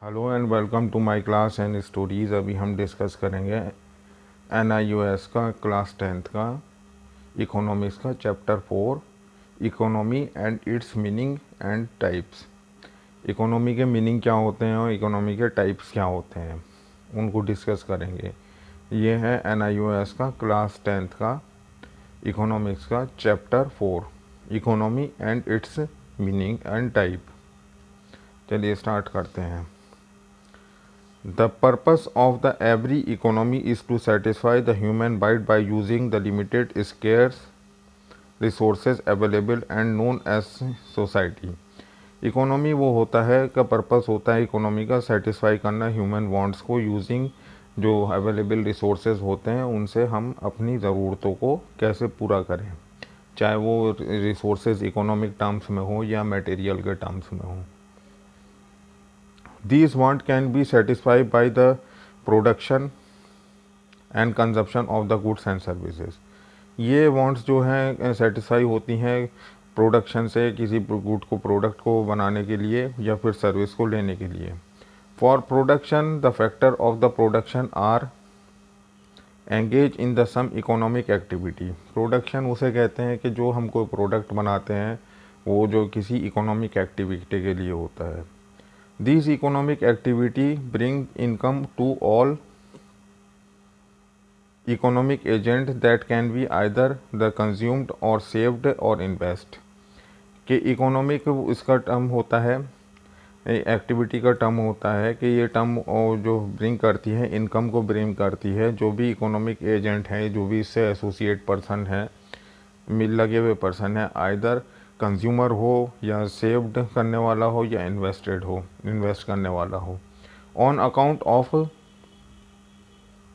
Hello and welcome to my class and stories. अभी हम discuss करेंगे NIOS का क्लास 10th का इकोनॉमिक्स का chapter 4 economy and it's meaning and types. Economy के मीनिंग क्या होते हैं और इकोनॉमी के टाइप्स क्या होते हैं, उनको डिस्कस करेंगे। ये है NIOS का क्लास 10th का इकोनॉमिक्स का chapter 4 economy and it's meaning and type. चलिए स्टार्ट करते हैं। The purpose of the every economy is to satisfy the human bite by using the limited scarce resources available and known as society। Economy वो होता है का purpose होता है economy का सेटिस्फाई करना ह्यूमन वांट्स को यूजिंग जो अवेलेबल रिसोर्सेज होते हैं उनसे हम अपनी ज़रूरतों को कैसे पूरा करें, चाहे वो रिसोर्सेज इकोनॉमिक टर्म्स में हो या मटेरियल के टर्म्स में हो। These wants can be satisfied by the production and consumption of the goods and services। ये wants जो हैं सेटिस्फाई होती हैं प्रोडक्शन से, किसी गुड को प्रोडक्ट को बनाने के लिए या फिर सर्विस को लेने के लिए। For production the factor of the production are engage in the some economic activity. Production उसे कहते हैं कि जो हम कोई प्रोडक्ट बनाते हैं वो जो किसी इकोनॉमिक एक्टिविटी के लिए होता है। These economic activity bring income to all economic agents that can be either the consumed or saved or invest। कि इकोनॉमिक इसका टर्म होता है, एक्टिविटी का टर्म होता है कि ये टर्म जो ब्रिंग करती है इनकम को ब्रिंग करती है। जो भी इकोनॉमिक एजेंट है, जो भी इससे एसोसिएट पर्सन है, मिल लगे हुए पर्सन है, आइदर कंज्यूमर हो या सेव्ड करने वाला हो या इन्वेस्ट करने वाला हो। On account of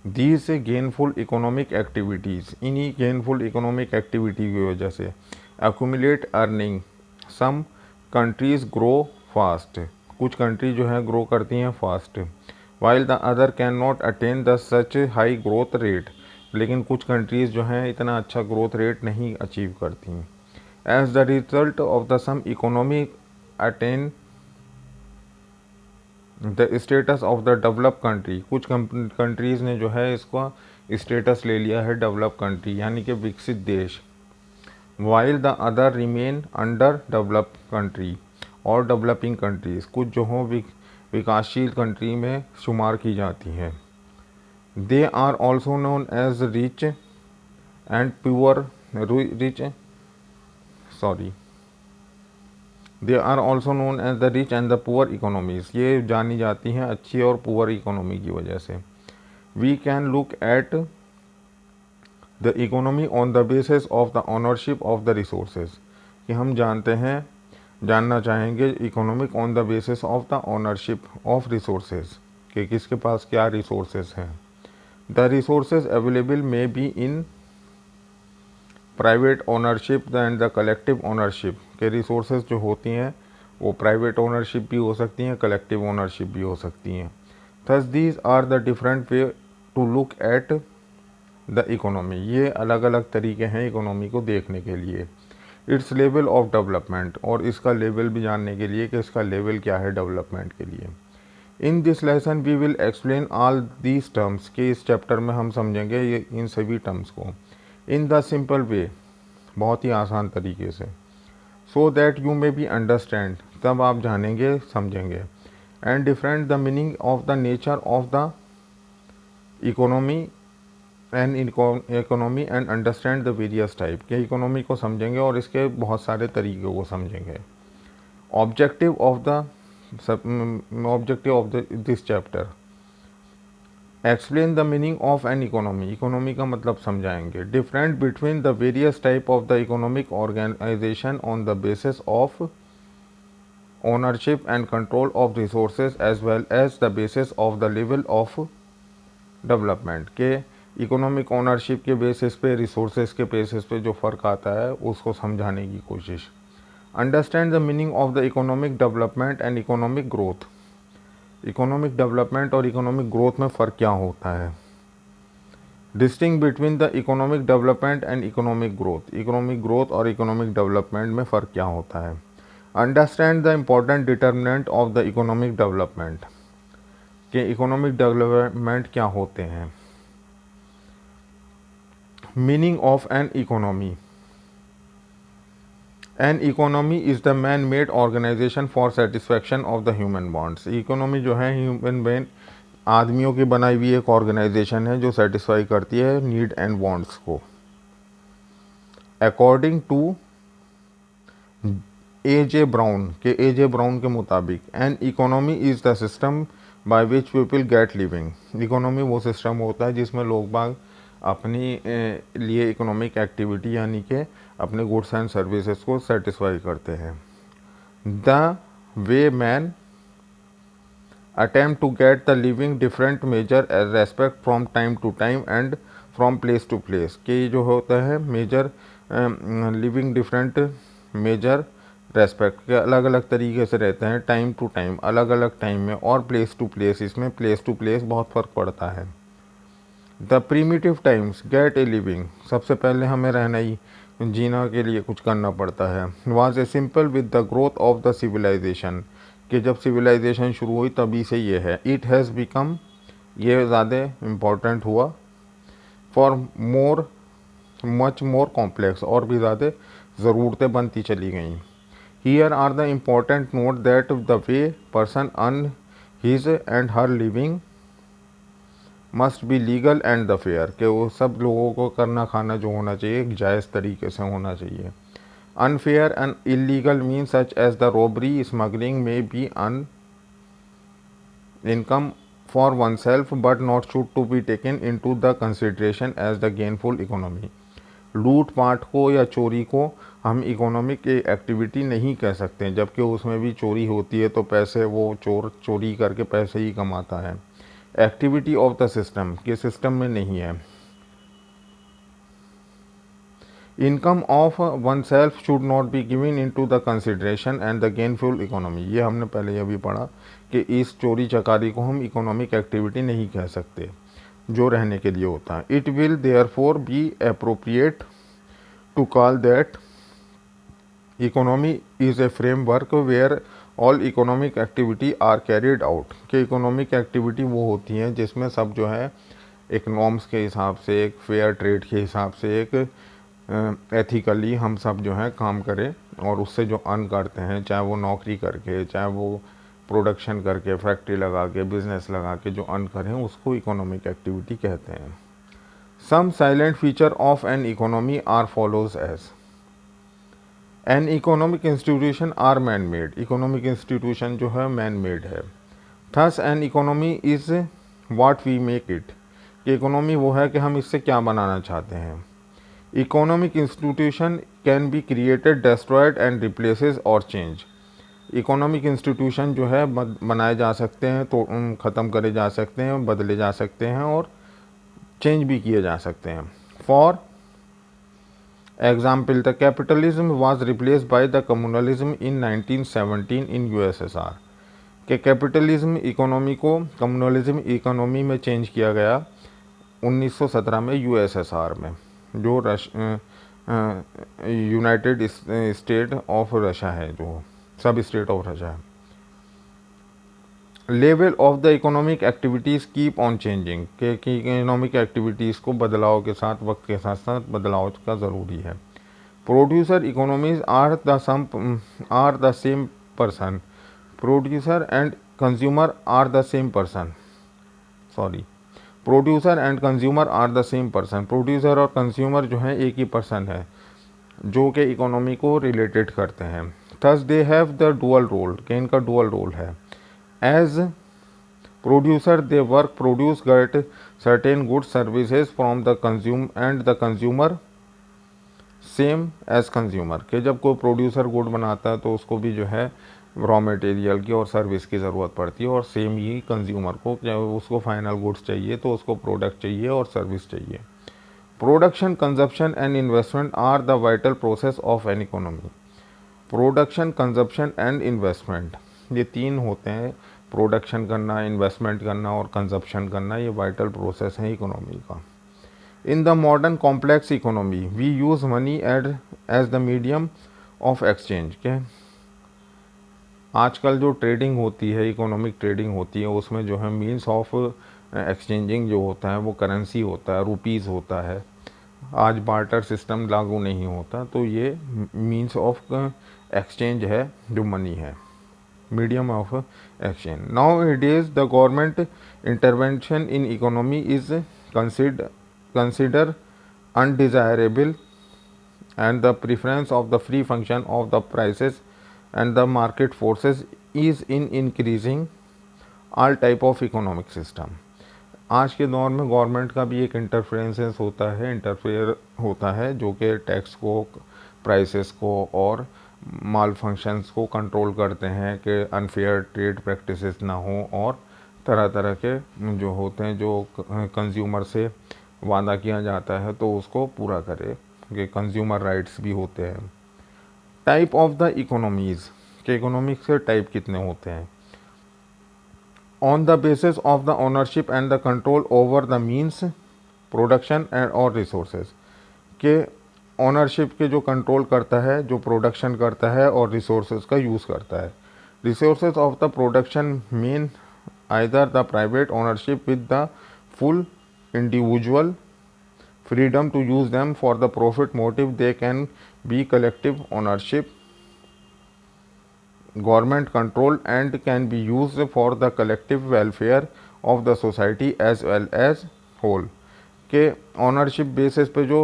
these gainful economic activities, इन्हीं गेनफुल इकोनॉमिक एक्टिविटी की वजह से एक्यूमुलेट अर्निंग। सम कंट्रीज़ ग्रो फास्ट, कुछ कंट्री जो है ग्रो करती हैं fast. While the other can not attain the such high growth rate, लेकिन कुछ कंट्रीज़ जो हैं इतना अच्छा ग्रोथ रेट नहीं अचीव करती। As the result of the some economy attain the status of the developed country, कुछ कंट्रीज़ ने जो है इसका स्टेटस ले लिया है डेवलप कंट्री यानी कि विकसित देश। while the other remain under developed country और डेवलपिंग कंट्रीज़, कुछ जो हों विकासशील कंट्री में शुमार की जाती हैं। They are also known as rich and poor they are also known as the rich and the poor economies. ये जानी जाती हैं अच्छी और पुअर इकोनॉमी की वजह से। We can look at the economy on the basis of the ownership of the resources, कि हम जानना चाहेंगे economic on the basis of the ownership of resources, कि किसके पास क्या रिसोर्सेज हैं। The resources available may be in private ownership and the collective ownership, के रिसोर्सेज जो होती हैं वो प्राइवेट ओनरशिप भी हो सकती हैं, कलेक्टिव ओनरशिप भी हो सकती हैं। Thus these are the different way to look at the economy. ये अलग अलग तरीके हैं इकोनॉमी को देखने के लिए। इट्स लेवल ऑफ डेवलपमेंट, और इसका लेवल भी जानने के लिए कि इसका लेवल क्या है डेवलपमेंट के लिए। In this lesson we will explain all these terms, के इस चैप्टर में हम समझेंगे ये इन सभी टर्म्स को इन द सिंपल वे, बहुत ही आसान तरीके से। So that you may be understand, तब आप जानेंगे समझेंगे। And different the meaning of the nature of the economy and understand the various type, के इकोनॉमी को समझेंगे और इसके बहुत सारे तरीक़ों को समझेंगे। Objective of this chapter, explain the meaning of an economy, economy का मतलब समझाएंगे। Different between the various type of the economic organization on the basis of ownership and control of resources as well as the basis of the level of development, के economic ownership के basis पे, resources के basis पे जो फ़र्क आता है उसको समझाने की कोशिश। Understand the meaning of the economic development and economic growth, economic development और इकोनॉमिक ग्रोथ में फ़र्क क्या होता है। Distinguish between the economic development and economic growth और इकोनॉमिक डेवलपमेंट में फ़र्क क्या होता है। Understand the important determinant of the economic development, कि इकोनॉमिक डेवलपमेंट क्या होते हैं। Meaning of an economy. An economy is the man made organization for satisfaction of the human bonds. Economy जो है ह्यूमन बेन आदमियों की बनाई हुई एक ऑर्गेनाइजेशन है जो सेटिस्फाई करती है नीड एंड वांट्स को। According to A J. ब्राउन के मुताबिक an economy is the system by which people get living. Economy वो सिस्टम होता है जिसमें लोग बाग अपनी लिए इकोनॉमिक एक्टिविटी यानी कि अपने गुड्स एंड सर्विसेज को सेटिस्फाई करते हैं। The way man attempt to get the living different measure as respect from time to time and from place to place। कि जो होता है major living different major respect के अलग अलग तरीके से रहते हैं, टाइम टू टाइम अलग अलग टाइम में, और प्लेस टू प्लेस, इसमें प्लेस टू प्लेस बहुत फ़र्क पड़ता है। The primitive times gate a living, सबसे पहले हमें रहना ही जीना के लिए कुछ करना पड़ता है। Was a simple with the growth of the civilization, कि जब सिविलाइजेशन शुरू हुई तभी से ये है। इट हैज़ बिकम, ये ज़्यादा इम्पोर्टेंट हुआ। For more much more complex, और भी ज़्यादा ज़रूरतें बनती चली गईं। Here are the important note that the way person earn his and her living must be legal and the fair, कि वो सब लोगों को करना खाना जो होना चाहिए एक जायज़ तरीके से होना चाहिए। Unfair and illegal means such as the robbery, smuggling may be an income for oneself but not should to be taken into the consideration as the gainful economy। लूट पाट को या चोरी को हम इकोनॉमिक एक्टिविटी नहीं कह सकते, जबकि उसमें भी चोरी होती है तो पैसे वो चोर चोरी करके पैसे ही कमाता है। एक्टिविटी ऑफ द सिस्टम, के सिस्टम में नहीं है। Income of oneself should not be given into the consideration and the gainful economy, ये हमने पहले यह भी पढ़ा कि इस चोरी चकारी को हम इकोनॉमिक एक्टिविटी नहीं कह सकते जो रहने के लिए होता है। It will therefore be appropriate to call that economy is a framework where all economic activity are carried out, कि इकोनॉमिक एक्टिविटी वो होती हैं जिसमें सब जो है एक नॉर्म्स के हिसाब से, एक फेयर ट्रेड के हिसाब से, एक एथिकली हम सब जो है काम करें, और उससे जो अर्न करते हैं, चाहे वो नौकरी करके, चाहे वो प्रोडक्शन करके, फैक्ट्री लगा के, बिजनेस लगा के जो अर्न करें, उसको इकोनॉमिक एक्टिविटी कहते हैं। Some silent feature of an economy are follows as. An economic institution are man made, economic institution जो है मैन मेड है। Thus an economy is what we make it, कि इकोनॉमी वो है कि हम इससे क्या बनाना चाहते हैं। Economic institution can be created, destroyed and replaces और चेंज। इकोनॉमिक इंस्टीट्यूशन जो है बनाए जा सकते हैं, तो ख़त्म करे जा सकते हैं, बदले जा सकते हैं और चेंज भी किए जा सकते हैं। For example the capitalism was replaced by the communalism in 1917 in USSR, कि कैपिटलिज्म इकोनॉमी को कम्युनलिज्म इकोनॉमी में चेंज किया गया 1917 में यूएसएसआर में, जो यूनाइटेड स्टेट ऑफ रशिया है, जो सब स्टेट ऑफ रशिया है। Level of the economic activities keep on changing, कि इकोनॉमिक एक्टिविटीज़ को बदलाव के साथ, वक्त के साथ साथ बदलाव का ज़रूरी है। Producer economies are the same person, producer and consumer are the same person, sorry, producer and consumer are the same person, producer और कंज्यूमर जो है एक ही पर्सन है जो कि इकोनॉमी को रिलेटेड करते हैं। Thus they have the dual role, कि इनका डुअल रोल है। As producer they work produce get certain goods services from the consume and the consumer same as consumer, कि जब कोई प्रोड्यूसर गुड बनाता है तो उसको भी जो है रॉ मटेरियल की और सर्विस की ज़रूरत पड़ती है, और सेम ही कंज्यूमर को, जब उसको फाइनल गुड्स चाहिए तो उसको प्रोडक्ट चाहिए और सर्विस चाहिए। Production, consumption and investment are the vital process of an economy. Production, consumption and investment, ये तीन होते हैं, प्रोडक्शन करना, इन्वेस्टमेंट करना और कंजप्शन करना, ये वाइटल प्रोसेस है इकोनॉमी का। In the modern complex economy we use money as the medium of exchange, के आजकल जो ट्रेडिंग होती है, इकोनॉमिक ट्रेडिंग होती है, उसमें जो है मीन्स ऑफ एक्सचेंजिंग जो होता है वो करेंसी होता है, रुपीज़ होता है। आज बार्टर सिस्टम लागू नहीं होता, तो ये मीन्स ऑफ एक्सचेंज है जो मनी है, medium of exchange. Now it is the government intervention in economy is consider undesirable and the preference of the free function of the prices and the market forces is in increasing all type of economic system। आज के दौर में government का भी एक interferences होता है, interfere होता है, जो कि टैक्स को, प्राइसेस को और माल फंक्शंस को कंट्रोल करते हैं कि अनफेयर ट्रेड प्रैक्टिसेस ना हो और तरह तरह के जो होते हैं, जो कंज्यूमर से वादा किया जाता है तो उसको पूरा करे, कि कंज्यूमर राइट्स भी होते हैं। टाइप ऑफ द इकोनॉमीज़, के इकोनॉमिक्स के टाइप कितने होते हैं। On the basis of the ownership and the control over the means production and और रिसोर्सेज, के ओनरशिप के जो कंट्रोल करता है, जो प्रोडक्शन करता है और रिसोर्सेज का यूज़ करता है। Resources of the production mean either the private ownership with the full individual freedom to use them for the profit motive, they can be collective ownership, government control, and can be used for the collective welfare of the society as well as whole। के ownership basis पे जो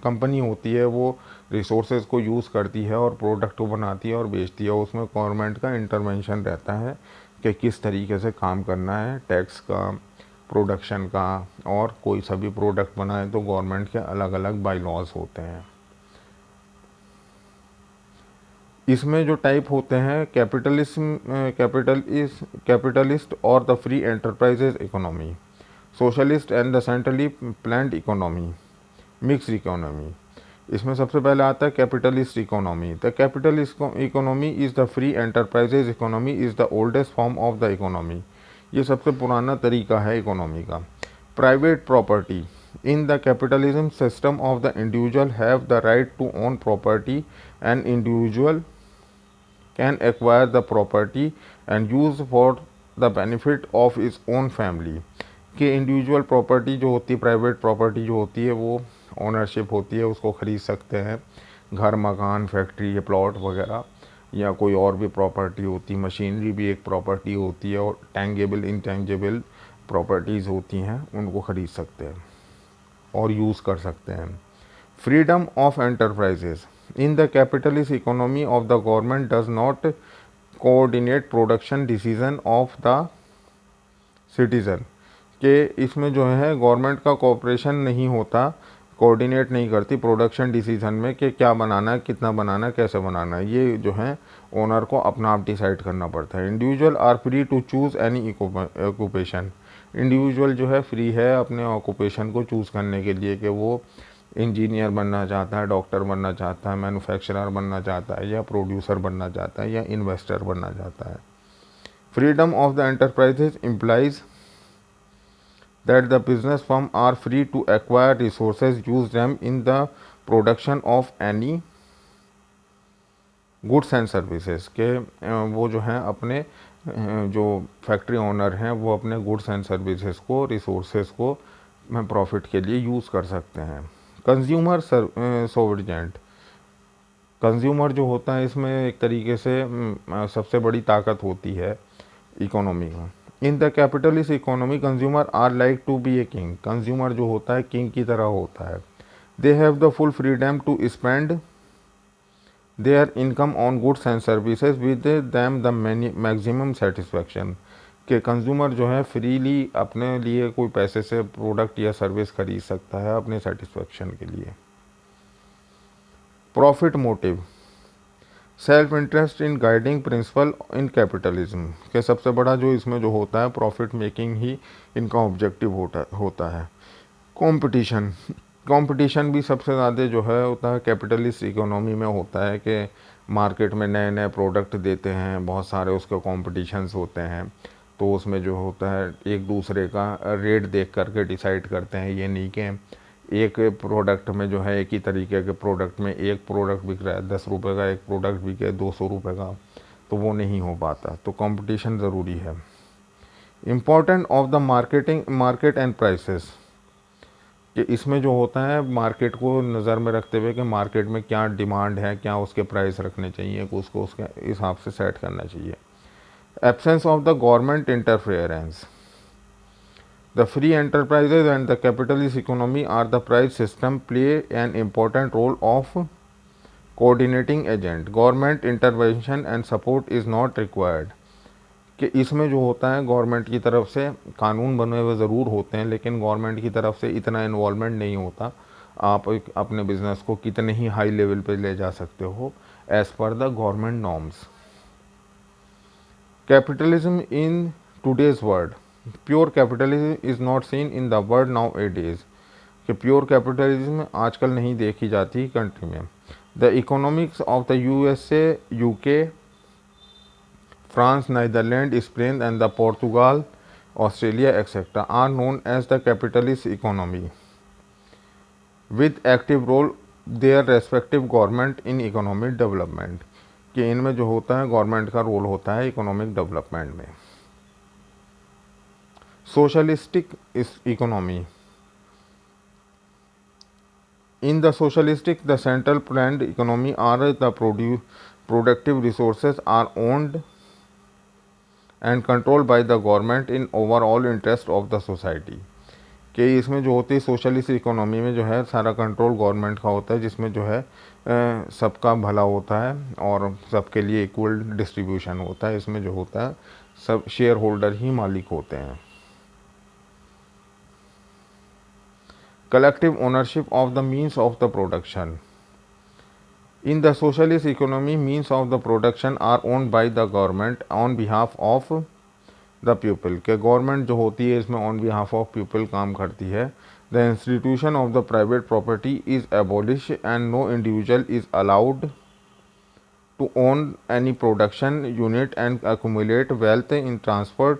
company होती है वो resources को use करती है और प्रोडक्ट को बनाती है और बेचती है, उसमें गवर्नमेंट का इंटरवेंशन रहता है कि किस तरीके से काम करना है, टैक्स का, प्रोडक्शन का, और कोई सा भी प्रोडक्ट बनाए तो गवर्नमेंट के अलग अलग बाई लॉज होते हैं। इसमें जो टाइप होते हैं, कैपिटलिस्ट और the free enterprises economy, socialist and the centrally planned economy, mixed economy. इसमें सबसे पहले आता है capitalist economy. The capitalist economy is the free enterprises economy is the oldest form of the economy. ये सबसे पुराना तरीका है इकोनॉमी का। Private property, in the capitalism system of the individual have the right to own property and individual can acquire the property and use for the benefit of its own family. कि individual property जो होती है, private property जो होती है, वो ownership होती है, उसको ख़रीद सकते हैं, घर, मकान, फैक्ट्री, प्लॉट वगैरह, या कोई और भी प्रॉपर्टी होती, मशीनरी भी एक प्रॉपर्टी होती है, और टेंजेबल इंटेंजेबल प्रॉपर्टीज़ होती हैं, उनको ख़रीद सकते हैं और यूज़ कर सकते हैं। Freedom of enterprises, in the capitalist economy of the government does not coordinate production decision of the citizen. के इसमें जो है गवर्नमेंट का कोऑपरेशन नहीं होता, कोऑर्डिनेट नहीं करती प्रोडक्शन डिसीजन में कि क्या बनाना है, कितना बनाना है, कैसे बनाना है, ये जो है ओनर को अपना आप डिसाइड करना पड़ता है। Individual are free to choose any occupation, individual जो है फ्री है अपने ऑक्यूपेशन को चूज़ करने के लिए, कि वो इंजीनियर बनना चाहता है, डॉक्टर बनना चाहता है, मैन्युफैक्चरर बनना चाहता है, या प्रोड्यूसर बनना चाहता है, या इन्वेस्टर बनना चाहता है। Freedom of the enterprises implies that the business firm are free to acquire resources, use them in the production of any goods and services। के वो जो हैं अपने जो फैक्ट्री ओनर हैं वो अपने गुड्स एंड सर्विसेज को, रिसोर्सेज को प्रॉफिट के लिए यूज़ कर सकते हैं। कंज्यूमर सोवरेंट, कंज्यूमर जो होता है इसमें एक तरीके से सबसे बड़ी ताकत होती है इकोनॉमी में। In the capitalist economy consumer are like to be a king, consumer जो होता है किंग की तरह होता है। They have the full freedom to spend their income on goods and services with them the maximum satisfaction. कि consumer जो है फ्रीली अपने लिए कोई पैसे से प्रोडक्ट या सर्विस खरीद सकता है अपने सेटिस्फैक्शन के लिए। Profit motive, self interest in guiding principal in capitalism. के सबसे बड़ा जो इसमें जो होता है प्रॉफिट मेकिंग ही इनका ऑब्जेक्टिव होता है। कंपटीशन, कंपटीशन भी सबसे ज़्यादा जो है होता है कैपिटलिस्ट इकोनॉमी में होता है, कि मार्केट में नए नए प्रोडक्ट देते हैं, बहुत सारे उसके कॉम्पिटिशन्स होते हैं, तो उसमें जो होता है एक दूसरे का रेट देख करके डिसाइड करते हैं, ये नहीं कि एक प्रोडक्ट में जो है, एक ही तरीके के प्रोडक्ट में एक प्रोडक्ट बिक रहा है 10 रुपये का, एक प्रोडक्ट बिके 200 रुपये का, तो वो नहीं हो पाता। तो कंपटीशन ज़रूरी है। Important of the market and prices, कि इसमें जो होता है मार्केट को नज़र में रखते हुए कि मार्केट में क्या डिमांड है, क्या उसके प्राइस रखने चाहिए, उसको उसके हिसाब से सेट करना चाहिए। Absence of the government interference, the free enterprises and the capitalist economy are the price system play an important role of coordinating agent, government intervention and support is not required, कि इसमें जो होता है government की तरफ से कानून बने हुए ज़रूर होते हैं, लेकिन गवर्नमेंट की तरफ से इतना इन्वॉल्वमेंट नहीं होता। आप अपने बिज़नेस को कितने ही हाई लेवल पे ले जा सकते हो as per the government norms. Capitalism in today's world, pure capitalism is not seen in the world now A days, कि प्योर कैपिटलिज्म आजकल नहीं देखी जाती कंट्री में। The economics of the USA, UK, France, Netherlands, Spain and the Portugal, Australia, etc. are known as the capitalist economy, with active role their respective government in economic development, कि इनमें जो होता है गवर्नमेंट का role होता है economic development में। Socialistic economy, in the socialistic the central planned economy are the productive resources are owned and controlled by the government in overall interest of the society, कि इसमें जो होती है सोशलिस्ट इकोनॉमी में जो है सारा कंट्रोल गवर्नमेंट का होता है, जिसमें जो है सबका भला होता है और सबके लिए इक्वल डिस्ट्रीब्यूशन होता है। इसमें जो होता है सब शेयर होल्डर ही मालिक होते हैं। collective ownership of the means of the production, in the socialist economy means of the production are owned by the government on behalf of the people, के गवर्नमेंट जो होती है इसमें on behalf of people काम करती है। the institution of the private property is abolished and no individual is allowed to own any production unit and accumulate wealth in transfer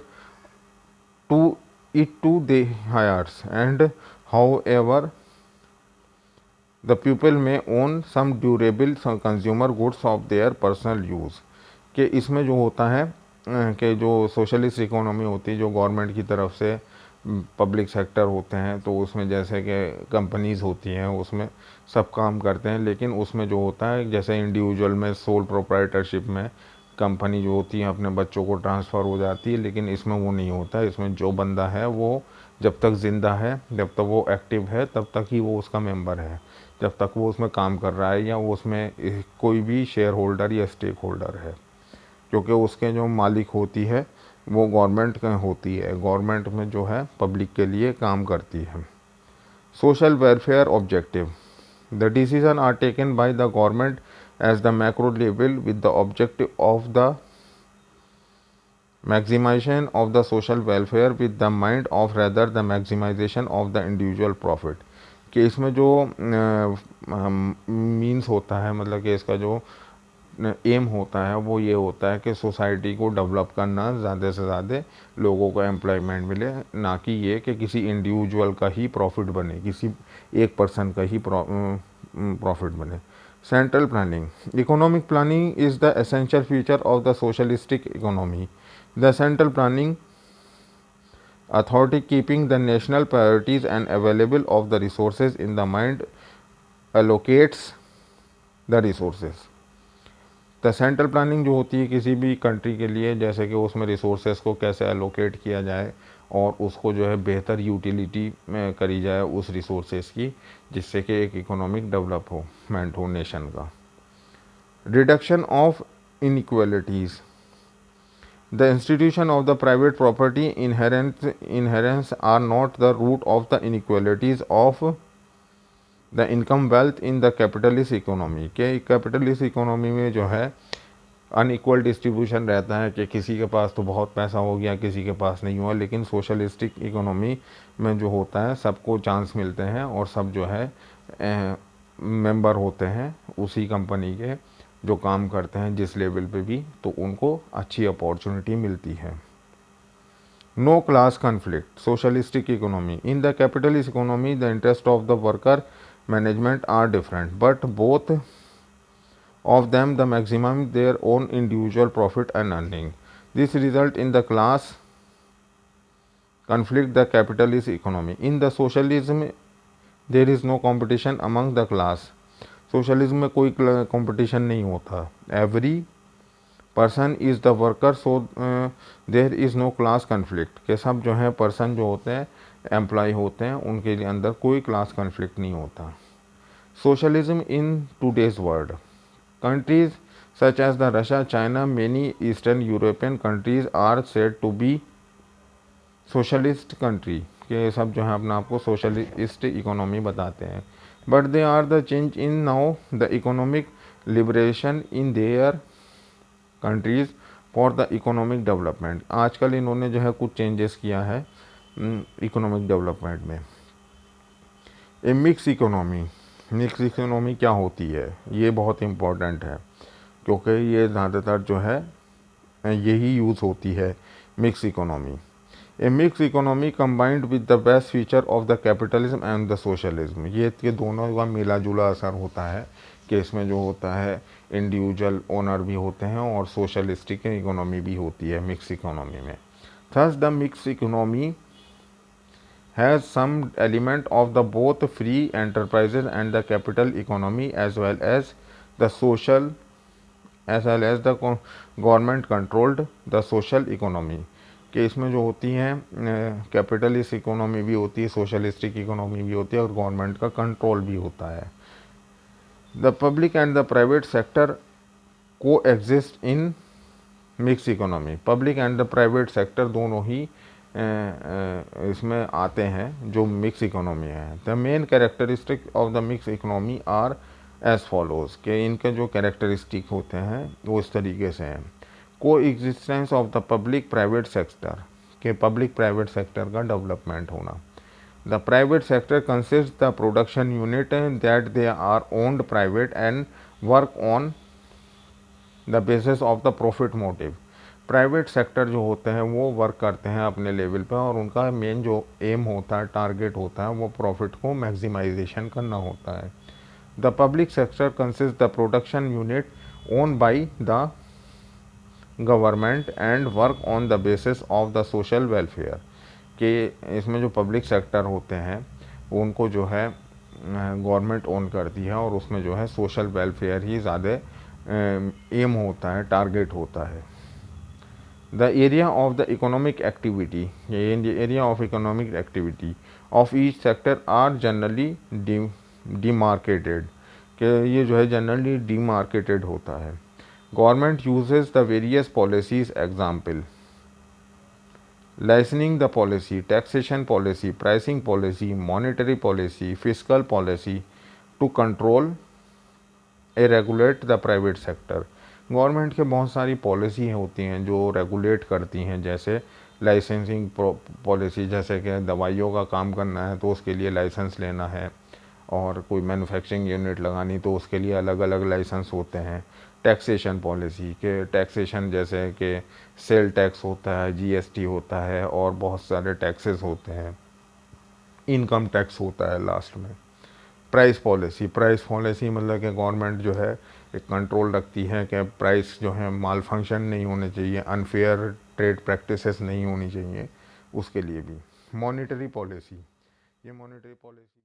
to it to the heirs, and however the people may own some durable consumer goods of their personal use, कि इसमें जो होता है कि जो socialist economy होती है जो गवर्नमेंट की तरफ से पब्लिक सेक्टर होते हैं, तो उसमें जैसे कि कंपनीज़ होती हैं उसमें सब काम करते हैं, लेकिन उसमें जो होता है जैसे इंडिविजुअल में सोल प्रोप्राइटरशिप में कंपनी जो होती है अपने बच्चों को ट्रांसफ़र हो जाती है, लेकिन इसमें वो नहीं होता। इसमें जो बंदा है वो जब तक ज़िंदा है, जब तक वो एक्टिव है, तब तक ही वो उसका मेंबर है, जब तक वो उसमें काम कर रहा है या वो उसमें कोई भी शेयर होल्डर या स्टेक होल्डर है, क्योंकि उसके जो मालिक होती है वो गवर्नमेंट होती है। गवर्नमेंट में जो है पब्लिक के लिए काम करती है। Social welfare objective, the decision are taken by the government as the macro level with the objective of the maximization of the social welfare with the mind of rather the maximization of the individual profit, कि इसमें जो means होता है, मतलब कि इसका जो M होता है वो ये होता है कि सोसाइटी को डेवलप करना, ज़्यादा से ज़्यादा लोगों को एम्प्लॉयमेंट मिले, ना कि ये कि किसी इंडिविजुअल का ही प्रॉफिट बने, किसी एक पर्सन का ही प्रॉफिट बने। Central planning, economic planning is the essential feature of the socialistic economy, the central planning authority keeping the national priorities and available of the resources in the mind allocates the resources। The central planning जो होती है किसी भी country के लिए, जैसे कि उसमें रिसोर्सेज को कैसे एलोकेट किया जाए और उसको जो है बेहतर यूटिलिटी में करी जाए उस रिसोर्सेज की, जिससे कि एक इकोनॉमिक डेवलपमेंट हो नेशन का। Reduction of inequalities, the institution of the private property inherents are not the root of the inequalities of the income wealth in the capitalist economy, के कैपिटलिस्ट इकोनॉमी में जो है अनइक्वल डिस्ट्रीब्यूशन रहता है कि किसी के पास तो बहुत पैसा हो गया, किसी के पास नहीं हुआ, लेकिन सोशलिस्टिक इकोनॉमी में जो होता है सबको चांस मिलते हैं और सब जो है मेंबर होते हैं उसी कंपनी के जो काम करते हैं जिस लेवल पे भी, तो उनको अच्छी अपॉर्चुनिटी मिलती है। No class conflict. Socialistic economy. In the capitalist economy, the interest of the worker management are different, but both of them the maximum their own individual profit and earning. This result in the class conflict the capitalist economy. In the socialism, there is no competition among the class. Socialism में कोई competition नहीं होता. Every person is the worker, so there is no class conflict. के सब जो हैं person जो होते हैं एम्प्लॉय होते हैं, उनके लिए अंदर कोई क्लास कन्फ्लिक्ट नहीं होता. Socialism in today's world. Countries such as the Russia, China, many eastern European countries are said to be socialist country. के सब जो है अपना आपको सोशलिस्ट इकोनॉमी बताते हैं. But they are the change in now the economic liberation in their countries for the economic development. आजकल इन्होंने जो है कुछ चेंजेस किया है इकोनॉमिक डेवलपमेंट में. ए मिक्स इकोनॉमी. मिक्स इकोनॉमी क्या होती है, ये बहुत इम्पोर्टेंट है क्योंकि ये ज़्यादातर जो है यही यूज़ होती है mix economy. A mix economy combined with the best feature of the capitalism and the socialism. ये दोनों का मिला जुला असर होता है कि इसमें जो होता है इंडिविजुअल ओनर भी होते हैं और सोशलिस्टिक इकोनॉमी भी होती है मिक्स इकोनॉमी में. Thus the mix economy has some element of the both free enterprises and the capital economy as well as the social as well as the government controlled the social economy. कि इसमें जो होती हैं capitalist economy भी होती है, socialistic economy भी होती है और गवर्नमेंट का कंट्रोल भी होता है. The public and the private sector coexist in mix economy. Public and the private sector दोनों ही इसमें आते हैं जो मिक्स इकोनॉमी है. The main characteristic of the mix economy are as follows. के इनके जो कैरेक्टरिस्टिक होते हैं वो इस तरीके से हैं. Coexistence of the public private sector. के पब्लिक प्राइवेट सेक्टर का डेवलपमेंट होना. The private sector consist the production unit that they are owned private and work on the basis of the profit motive. Private sector जो होते हैं वो work करते हैं अपने लेवल पर और उनका मेन जो एम होता है, टारगेट होता है, वो प्रॉफिट को मैक्सिमाइजेशन करना होता है. The public sector consist the production unit own by the government and work on the basis of the social welfare. कि इसमें जो पब्लिक सेक्टर होते हैं उनको जो है गवर्नमेंट ओन करती है और उसमें जो है सोशल वेलफेयर ही ज़्यादा एम होता है, टारगेट होता है. The area of the economic activity. ये area of economic activity of each sector are generally demarcated. कि ये जो है जनरली डीमार्केटेड होता है. Government uses the various policies, example licensing the policy, taxation policy, pricing policy, monetary policy, fiscal policy to control a regulate the private sector. Government के बहुत सारी policy होती हैं जो रेगुलेट करती हैं, जैसे लाइसेंसिंग पॉलिसी, जैसे कि दवाइयों का काम करना है तो उसके लिए लाइसेंस लेना है और कोई मैन्युफैक्चरिंग यूनिट लगानी तो उसके लिए अलग अलग लाइसेंस होते हैं. टैक्सेशन पॉलिसी के टैक्सेशन जैसे कि सेल टैक्स होता है, जीएसटी होता है और बहुत सारे टैक्सेस होते हैं, इनकम टैक्स होता है लास्ट में. Price policy. प्राइस पॉलिसी मतलब कि गवर्नमेंट जो है एक कंट्रोल रखती है कि प्राइस जो है माल फंक्शन नहीं होने चाहिए, अनफेयर ट्रेड प्रैक्टिसेस नहीं होनी चाहिए, उसके लिए भी. Monetary policy. ये मॉनेटरी पॉलिसी